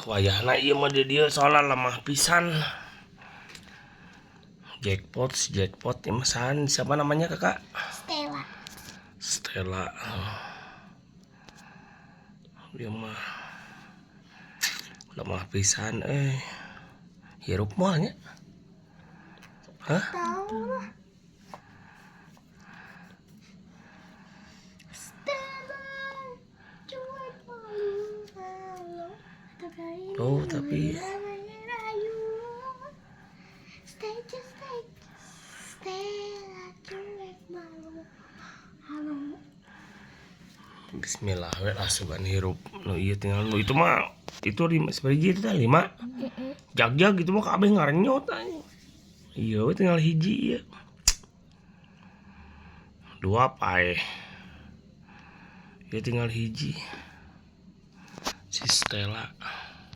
wayahna ieu mah dia soalnya lemah pisan. Jackpot masan siapa namanya kakak? Stella. Dia mah lemah pisan hirup moal nya. Hah? Oh tapi Bismillah we asuban hirup nu ieu tinggal nu itu mah itu 5 sabaraha itu teh 5 jag gitu mah kabeh ngarenyot aja. Iya we tinggal hiji ya 2 pae ya tinggal hiji si Stella.